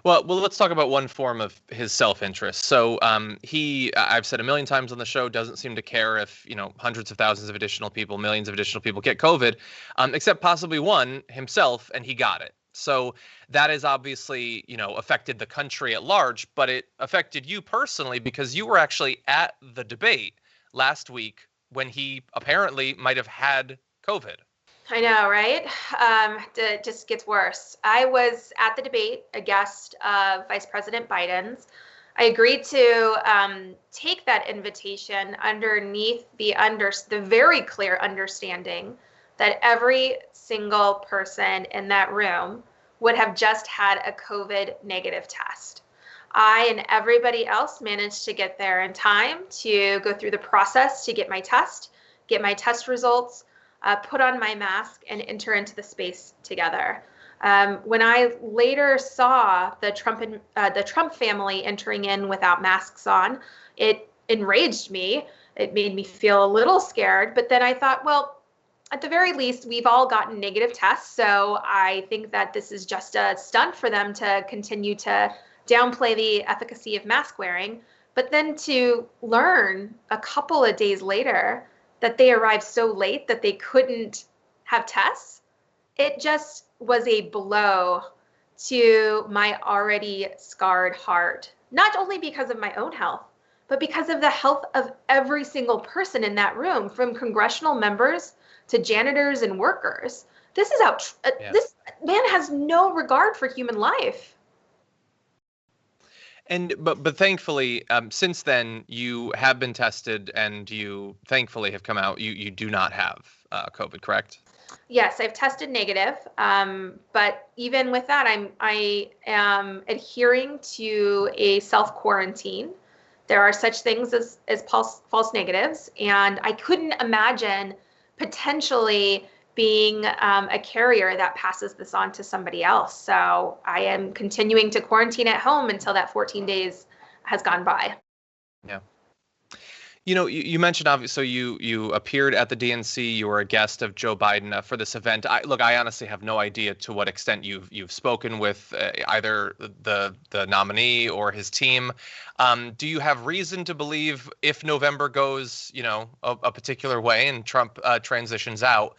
Well, let's talk about one form of his self-interest. So I've said a million times on the show, doesn't seem to care if, hundreds of thousands of additional people, millions of additional people get COVID, except possibly one himself, and he got it. So that has obviously, affected the country at large, but it affected you personally because you were actually at the debate last week when he apparently might have had COVID. I know, right? It just gets worse. I was at the debate, a guest of Vice President Biden's. I agreed to take that invitation underneath the very clear understanding that every single person in that room would have just had a COVID negative test. I and everybody else managed to get there in time to go through the process to get my test results, put on my mask, and enter into the space together. When I later saw the Trump family entering in without masks on, it enraged me. It made me feel a little scared. But then I thought, well, at the very least, we've all gotten negative tests. So I think that this is just a stunt for them to continue to downplay the efficacy of mask wearing. But then to learn a couple of days later that they arrived so late that they couldn't have tests, it just was a blow to my already scarred heart, not only because of my own health, but because of the health of every single person in that room, from congressional members to janitors and workers. This is this man has no regard for human life. But thankfully, since then you have been tested, and you thankfully have come out. You do not have COVID, correct? Yes, I've tested negative, but even with that, I am adhering to a self-quarantine. There are such things as false negatives, and I couldn't imagine potentially being a carrier that passes this on to somebody else. So I am continuing to quarantine at home until that 14 days has gone by. Yeah. You mentioned, obviously, so you appeared at the DNC. You were a guest of Joe Biden for this event. I honestly have no idea to what extent you've spoken with either the nominee or his team. Do you have reason to believe, if November goes, a particular way and Trump transitions out,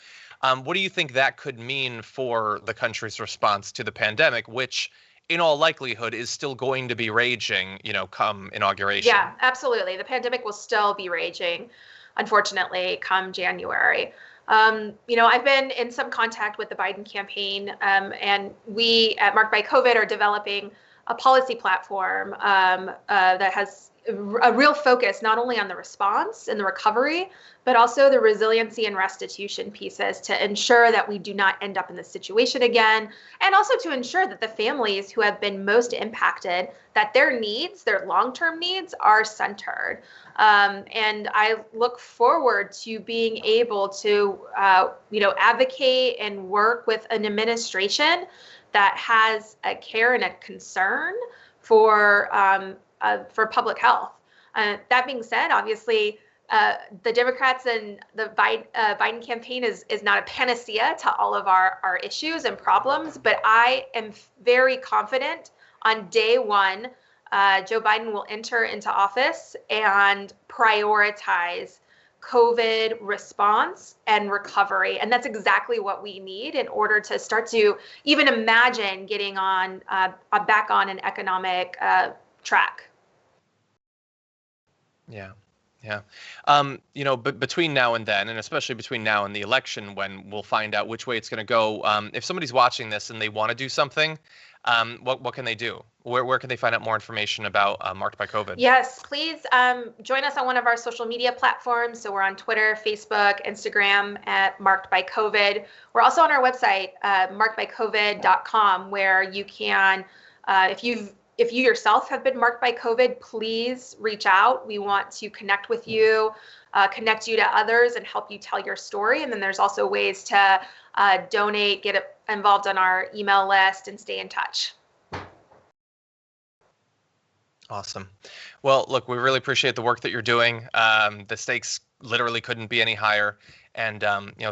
what do you think that could mean for the country's response to the pandemic, which in all likelihood is still going to be raging, come inauguration? Yeah, absolutely. The pandemic will still be raging, unfortunately, come January. I've been in some contact with the Biden campaign, and we at Marked by COVID are developing a policy platform that has a real focus not only on the response and the recovery, but also the resiliency and restitution pieces to ensure that we do not end up in this situation again, and also to ensure that the families who have been most impacted, that their needs, their long-term needs, are centered. And I look forward to being able to, advocate and work with an administration that has a care and a concern for public health. That being said, obviously, the Democrats and the Biden campaign is not a panacea to all of our issues and problems, but I am very confident on day one, Joe Biden will enter into office and prioritize COVID response and recovery. And that's exactly what we need in order to start to even imagine getting on back on an economic track. Yeah. But between now and then, and especially between now and the election, when we'll find out which way it's going to go, if somebody's watching this and they want to do something, what can they do? Where can they find out more information about Marked by COVID? Yes, please join us on one of our social media platforms. So we're on Twitter, Facebook, Instagram at Marked by COVID. We're also on our website, markedbycovid.com, where you can, if you yourself have been marked by COVID, please reach out. We want to connect with you, connect you to others, and help you tell your story. And then there's also ways to donate, get involved on our email list, and stay in touch. Awesome. Well, look, we really appreciate the work that you're doing. The stakes literally couldn't be any higher. And,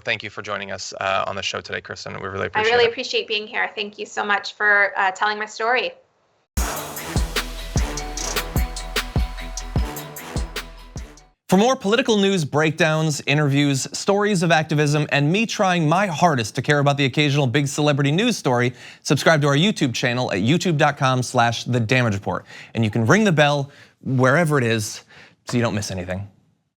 thank you for joining us on the show today, Kristin. We really appreciate it. I really appreciate being here. Thank you so much for telling my story. For more political news breakdowns, interviews, stories of activism, and me trying my hardest to care about the occasional big celebrity news story, subscribe to our YouTube channel at youtube.com/The Damage Report. And you can ring the bell wherever it is so you don't miss anything.